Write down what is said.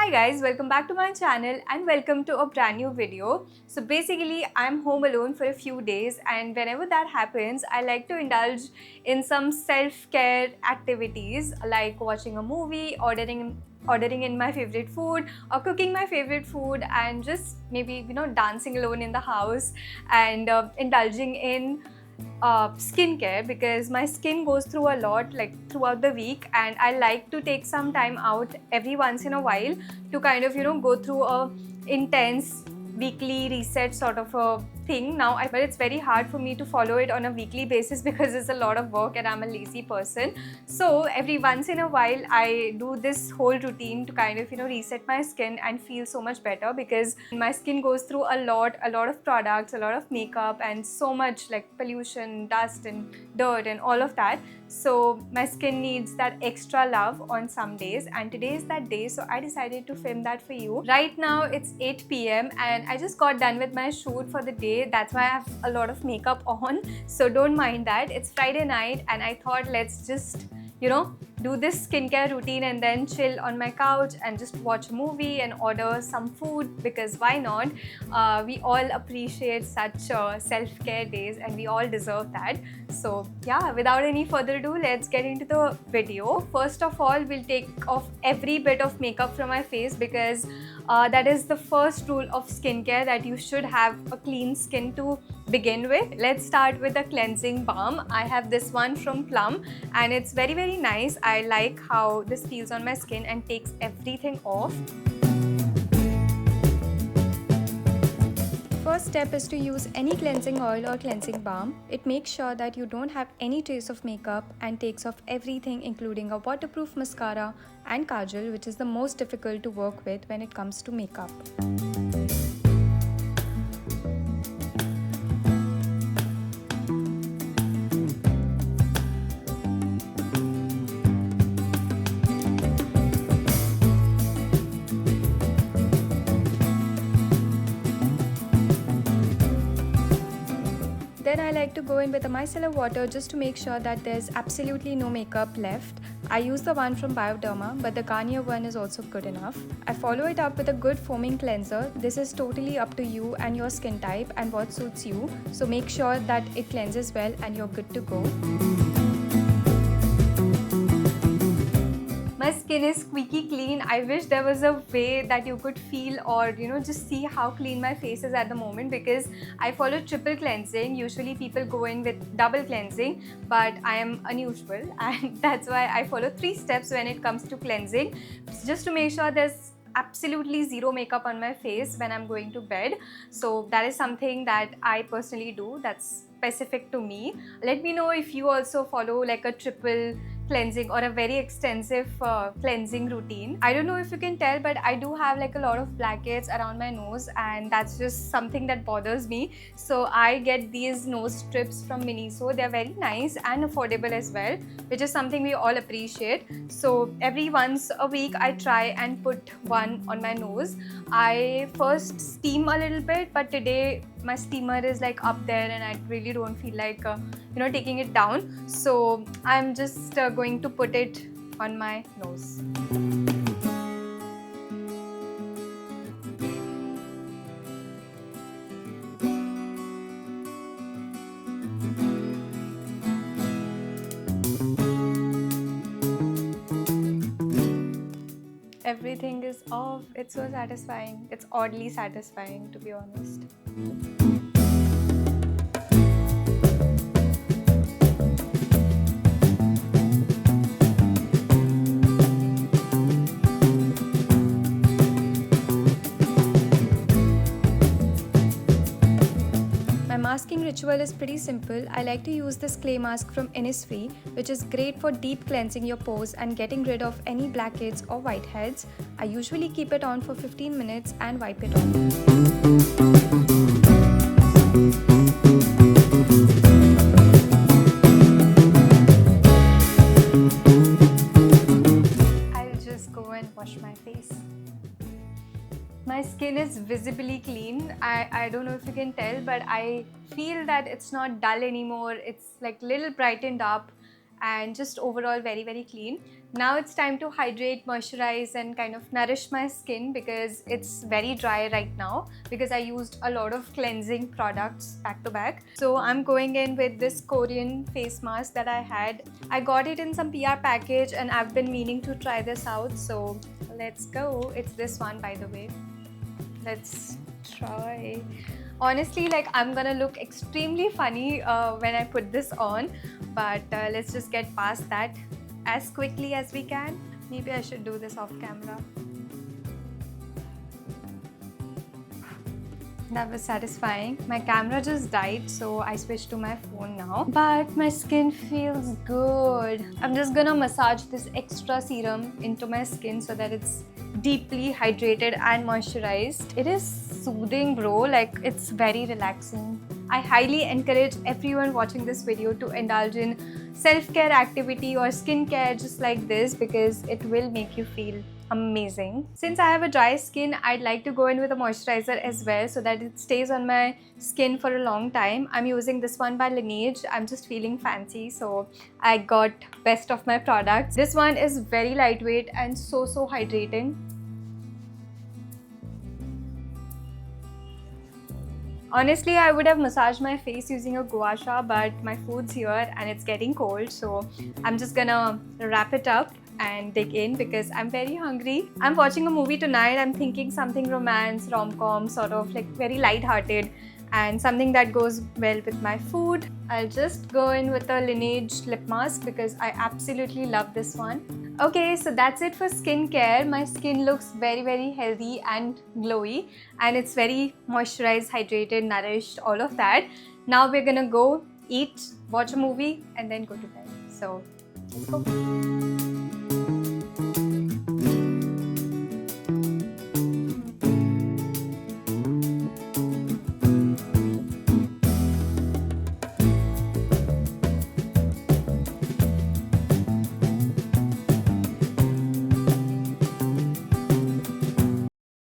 Hi guys, welcome back to my channel and welcome to a brand new video. So basically I'm home alone for a few days, and whenever that happens I like to indulge in some self-care activities like watching a movie, ordering in my favorite food or cooking my favorite food, and just maybe dancing alone in the house and indulging in skincare, because my skin goes through a lot like throughout the week, and I like to take some time out every once in a while to kind of go through a intense weekly reset sort of a thing now. But it's very hard for me to follow it on a weekly basis because it's a lot of work and I'm a lazy person. So every once in a while I do this whole routine to kind of reset my skin and feel so much better, because my skin goes through a lot of products, a lot of makeup, and so much like pollution, dust and dirt and all of that. So my skin needs that extra love on some days, and today is that day, so I decided to film that for you. Right now it's 8 p.m. and I just got done with my shoot for the day. That's why I have a lot of makeup on, so don't mind that. It's Friday night and I thought let's just do this skincare routine and then chill on my couch and just watch a movie and order some food, because why not? We all appreciate such self-care days and we all deserve that. So yeah, without any further ado, let's get into the video. First of all, we'll take off every bit of makeup from my face, because that is the first rule of skincare, that you should have a clean skin to begin with. Let's start with a cleansing balm. I have this one from Plum and it's very nice. I like how this feels on my skin and takes everything off. First step is to use any cleansing oil or cleansing balm. It makes sure that you don't have any trace of makeup and takes off everything, including a waterproof mascara and kajal, which is the most difficult to work with when it comes to makeup. Then I like to go in with a micellar water just to make sure that there's absolutely no makeup left. I use the one from Bioderma, but the Garnier one is also good enough. I follow it up with a good foaming cleanser. This is totally up to you and your skin type and what suits you. So make sure that it cleanses well and you're good to go. My skin is squeaky clean. I wish there was a way that you could feel or just see how clean my face is at the moment, because I follow triple cleansing. Usually people go in with double cleansing, but I am unusual and that's why I follow 3 steps when it comes to cleansing, just to make sure there's absolutely zero makeup on my face when I'm going to bed. So that is something that I personally do, that's specific to me. Let me know if you also follow like a triple cleansing or a very extensive cleansing routine. I don't know if you can tell, but I do have like a lot of blackheads around my nose, and that's just something that bothers me. So I get these nose strips from Miniso. They're very nice and affordable as well, which is something we all appreciate. So every once a week I try and put one on my nose. I first steam a little bit, but today my steamer is like up there and I really don't feel like taking it down. So I'm just going to put it on my nose. Everything is off. It's so satisfying. It's oddly satisfying, to be honest. My masking ritual is pretty simple. I like to use this clay mask from Innisfree, which is great for deep cleansing your pores and getting rid of any blackheads or whiteheads. I usually keep it on for 15 minutes and wipe it off. I'll just go and wash my face. My skin is visibly clean. I don't know if you can tell, but I feel that it's not dull anymore. It's like little brightened up and just overall very clean. Now it's time to hydrate, moisturize and kind of nourish my skin because it's very dry right now because I used a lot of cleansing products back to back. So I'm going in with this Korean face mask that I had. I got it in some PR package and I've been meaning to try this out. So let's go. It's this one, by the way. Let's try. Honestly, like, I'm gonna look extremely funny when I put this on, but let's just get past that as quickly as we can. Maybe I should do this off camera. That was satisfying. My camera just died, so I switched to my phone now. But my skin feels good. I'm just gonna massage this extra serum into my skin so that it's deeply hydrated and moisturized. It is soothing, bro. Like, it's very relaxing. I highly encourage everyone watching this video to indulge in self-care activity or skincare just like this because it will make you feel amazing. Since I have a dry skin, I'd like to go in with a moisturizer as well so that it stays on my skin for a long time. I'm using this one by Laneige. I'm just feeling fancy, so I got best of my products. This one is very lightweight and so hydrating. Honestly, I would have massaged my face using a gua sha, but my food's here and it's getting cold, so I'm just gonna wrap it up and dig in because I'm very hungry. I'm watching a movie tonight. I'm thinking something romance, rom-com, sort of like very light-hearted and something that goes well with my food. I'll just go in with a Laneige lip mask because I absolutely love this one. Okay, so that's it for skincare. My skin looks very healthy and glowy and it's very moisturized, hydrated, nourished, all of that. Now we're gonna go eat, watch a movie and then go to bed. So let's go.